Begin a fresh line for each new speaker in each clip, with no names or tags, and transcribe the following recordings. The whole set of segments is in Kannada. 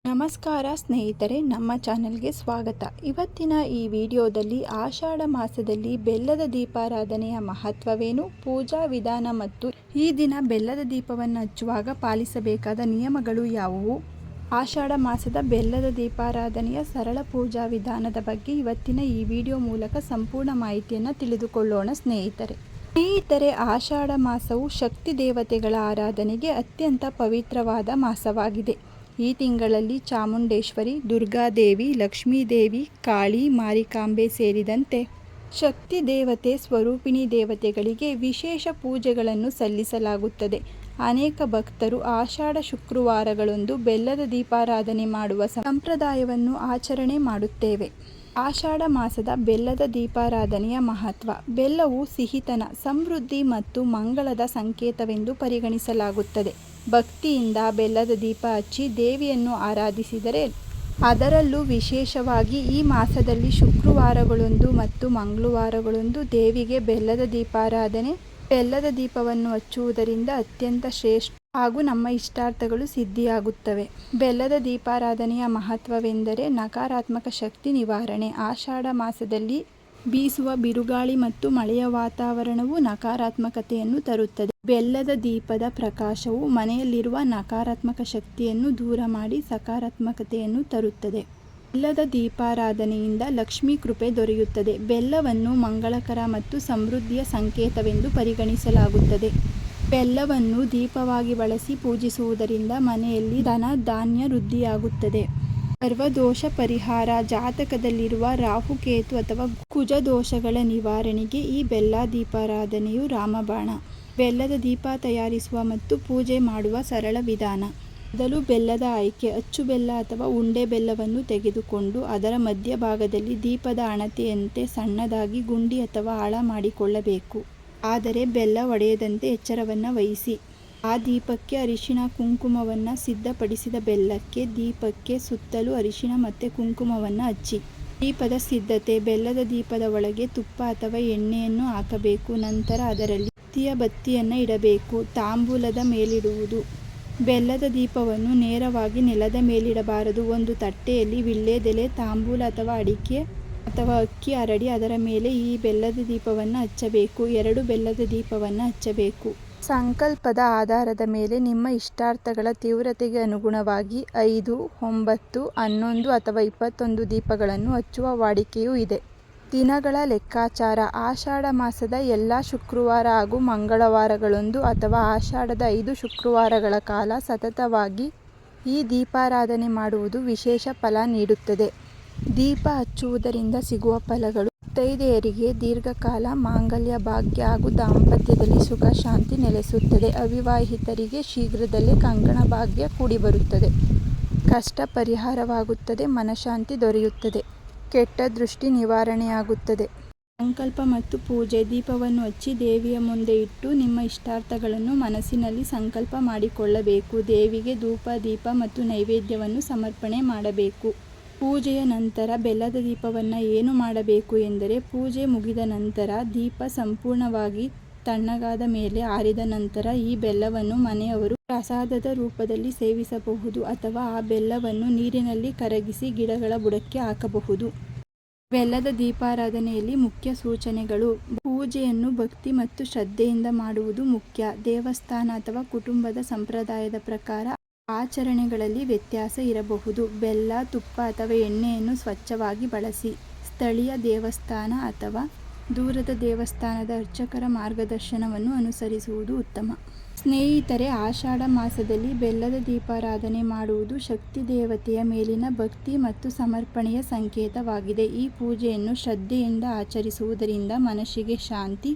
ನಮಸ್ಕಾರ ಸ್ನೇಹಿತರೆ, ನಮ್ಮ ಚಾನೆಲ್ಗೆ ಸ್ವಾಗತ. ಇವತ್ತಿನ ಈ ವಿಡಿಯೋದಲ್ಲಿ ಆಷಾಢ ಮಾಸದಲ್ಲಿ ಬೆಲ್ಲದ ದೀಪಾರಾಧನೆಯ ಮಹತ್ವವೇನು, ಪೂಜಾ ವಿಧಾನ ಮತ್ತು ಈ ದಿನ ಬೆಲ್ಲದ ದೀಪವನ್ನು ಹಚ್ಚುವಾಗ ಪಾಲಿಸಬೇಕಾದ ನಿಯಮಗಳು ಯಾವುವು, ಆಷಾಢ ಮಾಸದ ಬೆಲ್ಲದ ದೀಪಾರಾಧನೆಯ ಸರಳ ಪೂಜಾ ವಿಧಾನದ ಬಗ್ಗೆ ಇವತ್ತಿನ ಈ ವಿಡಿಯೋ ಮೂಲಕ ಸಂಪೂರ್ಣ ಮಾಹಿತಿಯನ್ನು ತಿಳಿದುಕೊಳ್ಳೋಣ. ಸ್ನೇಹಿತರೆ, ಆಷಾಢ ಮಾಸವು ಶಕ್ತಿ ದೇವತೆಗಳ ಆರಾಧನೆಗೆ ಅತ್ಯಂತ ಪವಿತ್ರವಾದ ಮಾಸವಾಗಿದೆ. ಈ ತಿಂಗಳಲ್ಲಿ ಚಾಮುಂಡೇಶ್ವರಿ, ದುರ್ಗಾದೇವಿ, ಲಕ್ಷ್ಮೀದೇವಿ, ಕಾಳಿ, ಮಾರಿಕಾಂಬೆ ಸೇರಿದಂತೆ ಶಕ್ತಿ ದೇವತೆ, ಸ್ವರೂಪಿಣಿ ದೇವತೆಗಳಿಗೆ ವಿಶೇಷ ಪೂಜೆಗಳನ್ನು ಸಲ್ಲಿಸಲಾಗುತ್ತದೆ. ಅನೇಕ ಭಕ್ತರು ಆಷಾಢ ಶುಕ್ರವಾರಗಳಂದು ಬೆಲ್ಲದ ದೀಪಾರಾಧನೆ ಮಾಡುವ ಸಂಪ್ರದಾಯವನ್ನು ಆಚರಣೆ ಮಾಡುತ್ತೇವೆ. ಆಷಾಢ ಮಾಸದ ಬೆಲ್ಲದ ದೀಪಾರಾಧನೆಯ ಮಹತ್ವ. ಬೆಲ್ಲವು ಸಿಹಿತನ, ಸಮೃದ್ಧಿ ಮತ್ತು ಮಂಗಳದ ಸಂಕೇತವೆಂದು ಪರಿಗಣಿಸಲಾಗುತ್ತದೆ. ಭಕ್ತಿಯಿಂದ ಬೆಲ್ಲದ ದೀಪ ಹಚ್ಚಿ ದೇವಿಯನ್ನು ಆರಾಧಿಸಿದರೆ, ಅದರಲ್ಲೂ ವಿಶೇಷವಾಗಿ ಈ ಮಾಸದಲ್ಲಿ ಶುಕ್ರವಾರಗಳಂದು ಮತ್ತು ಮಂಗಳವಾರಗಳಂದು ದೇವಿಗೆ ಬೆಲ್ಲದ ದೀಪಾರಾಧನೆ, ಬೆಲ್ಲದ ದೀಪವನ್ನು ಹಚ್ಚುವುದರಿಂದ ಅತ್ಯಂತ ಶ್ರೇಷ್ಠ ಹಾಗೂ ನಮ್ಮ ಇಷ್ಟಾರ್ಥಗಳು ಸಿದ್ಧಿಯಾಗುತ್ತವೆ. ಬೆಲ್ಲದ ದೀಪಾರಾಧನೆಯ ಮಹತ್ವವೆಂದರೆ ನಕಾರಾತ್ಮಕ ಶಕ್ತಿ ನಿವಾರಣೆ. ಆಷಾಢ ಮಾಸದಲ್ಲಿ ಬೀಸುವ ಬಿರುಗಾಳಿ ಮತ್ತು ಮಳೆಯ ವಾತಾವರಣವು ನಕಾರಾತ್ಮಕತೆಯನ್ನು ತರುತ್ತದೆ. ಬೆಲ್ಲದ ದೀಪದ ಪ್ರಕಾಶವು ಮನೆಯಲ್ಲಿರುವ ನಕಾರಾತ್ಮಕ ಶಕ್ತಿಯನ್ನು ದೂರ ಮಾಡಿ ಸಕಾರಾತ್ಮಕತೆಯನ್ನು ತರುತ್ತದೆ. ಬೆಲ್ಲದ ದೀಪಾರಾಧನೆಯಿಂದ ಲಕ್ಷ್ಮೀ ಕೃಪೆ ದೊರೆಯುತ್ತದೆ. ಬೆಲ್ಲವನ್ನು ಮಂಗಳಕರ ಮತ್ತು ಸಮೃದ್ಧಿಯ ಸಂಕೇತವೆಂದು ಪರಿಗಣಿಸಲಾಗುತ್ತದೆ. ಬೆಲ್ಲವನ್ನು ದೀಪವಾಗಿ ಬಳಸಿ ಪೂಜಿಸುವುದರಿಂದ ಮನೆಯಲ್ಲಿ ಧನ ಧಾನ್ಯ ವೃದ್ಧಿಯಾಗುತ್ತದೆ. ಸರ್ವದೋಷ ಪರಿಹಾರ. ಜಾತಕದಲ್ಲಿರುವ ರಾಹುಕೇತು ಅಥವಾ ಕುಜದೋಷಗಳ ನಿವಾರಣೆಗೆ ಈ ಬೆಲ್ಲ ದೀಪಾರಾಧನೆಯು ರಾಮಬಾಣ. ಬೆಲ್ಲದ ದೀಪ ತಯಾರಿಸುವ ಮತ್ತು ಪೂಜೆ ಮಾಡುವ ಸರಳ ವಿಧಾನ. ಮೊದಲು ಬೆಲ್ಲದ ಆಯ್ಕೆ. ಅಚ್ಚು ಬೆಲ್ಲ ಅಥವಾ ಉಂಡೆ ಬೆಲ್ಲವನ್ನು ತೆಗೆದುಕೊಂಡು ಅದರ ಮಧ್ಯಭಾಗದಲ್ಲಿ ದೀಪದ ಅಳತೆಯಂತೆ ಸಣ್ಣದಾಗಿ ಗುಂಡಿ ಅಥವಾ ಆಳ ಮಾಡಿಕೊಳ್ಳಬೇಕು. ಆದರೆ ಬೆಲ್ಲ ಒಡೆಯದಂತೆ ಎಚ್ಚರವನ್ನು ವಹಿಸಿ. ಆ ದೀಪಕ್ಕೆ ಅರಿಶಿಣ ಕುಂಕುಮವನ್ನು ಸಿದ್ಧಪಡಿಸಿದ ಬೆಲ್ಲಕ್ಕೆ ದೀಪಕ್ಕೆ ಸುತ್ತಲೂ ಅರಿಶಿಣ ಮತ್ತು ಕುಂಕುಮವನ್ನು ಹಚ್ಚಿ. ದೀಪದ ಸಿದ್ಧತೆ. ಬೆಲ್ಲದ ದೀಪದ ಒಳಗೆ ತುಪ್ಪ ಅಥವಾ ಎಣ್ಣೆಯನ್ನು ಹಾಕಬೇಕು. ನಂತರ ಅದರಲ್ಲಿ ಬತ್ತಿಯನ್ನು ಇಡಬೇಕು. ತಾಂಬೂಲದ ಮೇಲಿಡುವುದು. ಬೆಲ್ಲದ ದೀಪವನ್ನು ನೇರವಾಗಿ ನೆಲದ ಮೇಲಿಡಬಾರದು. ಒಂದು ತಟ್ಟೆಯಲ್ಲಿ ವೀಳ್ಯದೆಲೆ, ತಾಂಬೂಲ ಅಥವಾ ಅಡಿಕೆ ಅಥವಾ ಅಕ್ಕಿ ಹರಡಿ ಅದರ ಮೇಲೆ ಈ ಬೆಲ್ಲದ ದೀಪವನ್ನು ಹಚ್ಚಬೇಕು. 2 ಬೆಲ್ಲದ ದೀಪವನ್ನು ಹಚ್ಚಬೇಕು. ಸಂಕಲ್ಪದ ಆಧಾರದ ಮೇಲೆ ನಿಮ್ಮ ಇಷ್ಟಾರ್ಥಗಳ ತೀವ್ರತೆಗೆ ಅನುಗುಣವಾಗಿ 5, 9, 11 ಅಥವಾ 21 ದೀಪಗಳನ್ನು ಹಚ್ಚುವ ವಾಡಿಕೆಯೂ ಇದೆ. ದಿನಗಳ ಲೆಕ್ಕಾಚಾರ. ಆಷಾಢ ಮಾಸದ ಎಲ್ಲ ಶುಕ್ರವಾರ ಹಾಗೂ ಮಂಗಳವಾರಗಳಂದು ಅಥವಾ ಆಷಾಢದ 5 ಶುಕ್ರವಾರಗಳ ಕಾಲ ಸತತವಾಗಿ ಈ ದೀಪಾರಾಧನೆ ಮಾಡುವುದು ವಿಶೇಷ ಫಲ ನೀಡುತ್ತದೆ. ದೀಪ ಹಚ್ಚುವುದರಿಂದ ಸಿಗುವ ಫಲಗಳು. ಮುತ್ತೈದೆಯರಿಗೆ ದೀರ್ಘಕಾಲ ಮಾಂಗಲ್ಯ ಭಾಗ್ಯ ಹಾಗೂ ದಾಂಪತ್ಯದಲ್ಲಿ ಸುಖ ಶಾಂತಿ ನೆಲೆಸುತ್ತದೆ. ಅವಿವಾಹಿತರಿಗೆ ಶೀಘ್ರದಲ್ಲೇ ಕಂಕಣ ಭಾಗ್ಯ ಕೂಡಿಬರುತ್ತದೆ. ಕಷ್ಟ ಪರಿಹಾರವಾಗುತ್ತದೆ. ಮನಃಶಾಂತಿ ದೊರೆಯುತ್ತದೆ. ಕೆಟ್ಟ ದೃಷ್ಟಿ ನಿವಾರಣೆಯಾಗುತ್ತದೆ. ಸಂಕಲ್ಪ ಮತ್ತು ಪೂಜೆ. ದೀಪವನ್ನು ಹಚ್ಚಿ ದೇವಿಯ ಮುಂದೆ ಇಟ್ಟು ನಿಮ್ಮ ಇಷ್ಟಾರ್ಥಗಳನ್ನು ಮನಸ್ಸಿನಲ್ಲಿ ಸಂಕಲ್ಪ ಮಾಡಿಕೊಳ್ಳಬೇಕು. ದೇವಿಗೆ ಧೂಪ, ದೀಪ ಮತ್ತು ನೈವೇದ್ಯವನ್ನು ಸಮರ್ಪಣೆ ಮಾಡಬೇಕು. ಪೂಜೆಯ ನಂತರ ಬೆಲ್ಲದ ದೀಪವನ್ನು ಏನು ಮಾಡಬೇಕು ಎಂದರೆ, ಪೂಜೆ ಮುಗಿದ ನಂತರ ದೀಪ ಸಂಪೂರ್ಣವಾಗಿ ತಣ್ಣಗಾದ ಮೇಲೆ ಆರಿದ ನಂತರ ಈ ಬೆಲ್ಲವನ್ನು ಮನೆಯವರು ಪ್ರಸಾದದ ರೂಪದಲ್ಲಿ ಸೇವಿಸಬಹುದು ಅಥವಾ ಆ ಬೆಲ್ಲವನ್ನು ನೀರಿನಲ್ಲಿ ಕರಗಿಸಿ ಗಿಡಗಳ ಬುಡಕ್ಕೆ ಹಾಕಬಹುದು. ಬೆಲ್ಲದ ದೀಪಾರಾಧನೆಯಲ್ಲಿ ಮುಖ್ಯ ಸೂಚನೆಗಳು. ಪೂಜೆಯನ್ನು ಭಕ್ತಿ ಮತ್ತು ಶ್ರದ್ಧೆಯಿಂದ ಮಾಡುವುದು ಮುಖ್ಯ. ದೇವಸ್ಥಾನ ಅಥವಾ ಕುಟುಂಬದ ಸಂಪ್ರದಾಯದ ಪ್ರಕಾರ ಆಚರಣೆಗಳಲ್ಲಿ ವ್ಯತ್ಯಾಸ ಇರಬಹುದು. ಬೆಲ್ಲ, ತುಪ್ಪ ಅಥವಾ ಎಣ್ಣೆಯನ್ನು ಸ್ವಚ್ಛವಾಗಿ ಬಳಸಿ. ಸ್ಥಳೀಯ ದೇವಸ್ಥಾನ ಅಥವಾ ದೂರದ ದೇವಸ್ಥಾನದ ಅರ್ಚಕರ ಮಾರ್ಗದರ್ಶನವನ್ನು ಅನುಸರಿಸುವುದು ಉತ್ತಮ. ಸ್ನೇಹಿತರೆ, ಆಷಾಢ ಮಾಸದಲ್ಲಿ ಬೆಲ್ಲದ ದೀಪಾರಾಧನೆ ಮಾಡುವುದು ಶಕ್ತಿ ದೇವತೆಯ ಮೇಲಿನ ಭಕ್ತಿ ಮತ್ತು ಸಮರ್ಪಣೆಯ ಸಂಕೇತವಾಗಿದೆ. ಈ ಪೂಜೆಯನ್ನು ಶ್ರದ್ಧೆಯಿಂದ ಆಚರಿಸುವುದರಿಂದ ಮನಸ್ಸಿಗೆ ಶಾಂತಿ,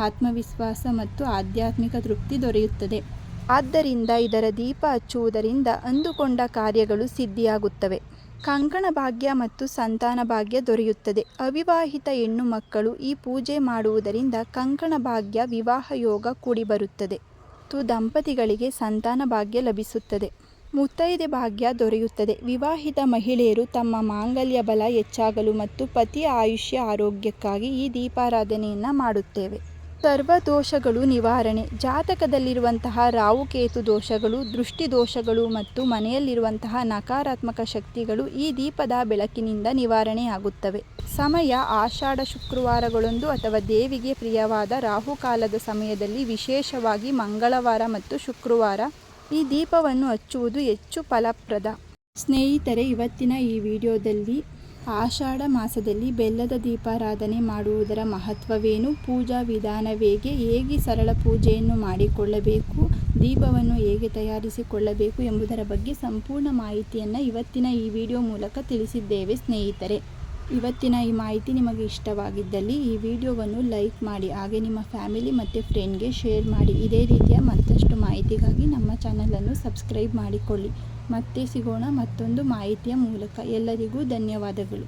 ಆತ್ಮವಿಶ್ವಾಸ ಮತ್ತು ಆಧ್ಯಾತ್ಮಿಕ ತೃಪ್ತಿ ದೊರೆಯುತ್ತದೆ. ಆದ್ದರಿಂದ ಇದರ ದೀಪ ಹಚ್ಚುವುದರಿಂದ ಅಂದುಕೊಂಡ ಕಾರ್ಯಗಳು ಸಿದ್ಧಿಯಾಗುತ್ತವೆ. ಕಂಕಣ ಭಾಗ್ಯ ಮತ್ತು ಸಂತಾನ ಭಾಗ್ಯ ದೊರೆಯುತ್ತದೆ. ಅವಿವಾಹಿತ ಹೆಣ್ಣು ಮಕ್ಕಳು ಈ ಪೂಜೆ ಮಾಡುವುದರಿಂದ ಕಂಕಣ ಭಾಗ್ಯ, ವಿವಾಹ ಯೋಗ ಕೂಡಿಬರುತ್ತದೆ ಮತ್ತು ದಂಪತಿಗಳಿಗೆ ಸಂತಾನ ಭಾಗ್ಯ ಲಭಿಸುತ್ತದೆ. ಮುತ್ತೈದೆ ಭಾಗ್ಯ ದೊರೆಯುತ್ತದೆ. ವಿವಾಹಿತ ಮಹಿಳೆಯರು ತಮ್ಮ ಮಾಂಗಲ್ಯ ಬಲ ಹೆಚ್ಚಾಗಲು ಮತ್ತು ಪತಿಯ ಆಯುಷ್ಯ ಆರೋಗ್ಯಕ್ಕಾಗಿ ಈ ದೀಪಾರಾಧನೆಯನ್ನು ಮಾಡುತ್ತೇವೆ. ಸರ್ವದೋಷಗಳು ನಿವಾರಣೆ. ಜಾತಕದಲ್ಲಿರುವಂತಹ ರಾಹುಕೇತು ದೋಷಗಳು, ದೃಷ್ಟಿ ದೋಷಗಳು ಮತ್ತು ಮನೆಯಲ್ಲಿರುವಂತಹ ನಕಾರಾತ್ಮಕ ಶಕ್ತಿಗಳು ಈ ದೀಪದ ಬೆಳಕಿನಿಂದ ನಿವಾರಣೆಯಾಗುತ್ತವೆ. ಸಮಯ ಆಷಾಢ ಶುಕ್ರವಾರಗಳಂದು ಅಥವಾ ದೇವಿಗೆ ಪ್ರಿಯವಾದ ರಾಹುಕಾಲದ ಸಮಯದಲ್ಲಿ, ವಿಶೇಷವಾಗಿ ಮಂಗಳವಾರ ಮತ್ತು ಶುಕ್ರವಾರ ಈ ದೀಪವನ್ನು ಹಚ್ಚುವುದು ಹೆಚ್ಚು ಫಲಪ್ರದ. ಸ್ನೇಹಿತರೆ, ಇವತ್ತಿನ ಈ ವಿಡಿಯೋದಲ್ಲಿ ಆಷಾಢ ಮಾಸದಲ್ಲಿ ಬೆಲ್ಲದ ದೀಪಾರಾಧನೆ ಮಾಡುವುದರ ಮಹತ್ವವೇನು, ಪೂಜಾ ವಿಧಾನವೇಗೆ ಸರಳ ಪೂಜೆಯನ್ನು ಮಾಡಿಕೊಳ್ಳಬೇಕು, ದೀಪವನ್ನು ಹೇಗೆ ತಯಾರಿಸಿಕೊಳ್ಳಬೇಕು ಎಂಬುದರ ಬಗ್ಗೆ ಸಂಪೂರ್ಣ ಮಾಹಿತಿಯನ್ನು ಇವತ್ತಿನ ಈ ವಿಡಿಯೋ ಮೂಲಕ ತಿಳಿಸಿದ್ದೇವೆ. ಸ್ನೇಹಿತರೆ, ಇವತ್ತಿನ ಈ ಮಾಹಿತಿ ನಿಮಗೆ ಇಷ್ಟವಾಗಿದ್ದಲ್ಲಿ ಈ ವಿಡಿಯೋವನ್ನು ಲೈಕ್ ಮಾಡಿ, ಹಾಗೆ ನಿಮ್ಮ ಫ್ಯಾಮಿಲಿ ಮತ್ತು ಫ್ರೆಂಡ್ಗೆ ಶೇರ್ ಮಾಡಿ. ಇದೇ ರೀತಿಯ ಮತ್ತಷ್ಟು ಮಾಹಿತಿಗಾಗಿ ನಮ್ಮ ಚಾನಲನ್ನು ಸಬ್ಸ್ಕ್ರೈಬ್ ಮಾಡಿಕೊಳ್ಳಿ. ಮತ್ತೆ ಸಿಗೋಣ ಮತ್ತೊಂದು ಮಾಹಿತಿಯ ಮೂಲಕ. ಎಲ್ಲರಿಗೂ ಧನ್ಯವಾದಗಳು.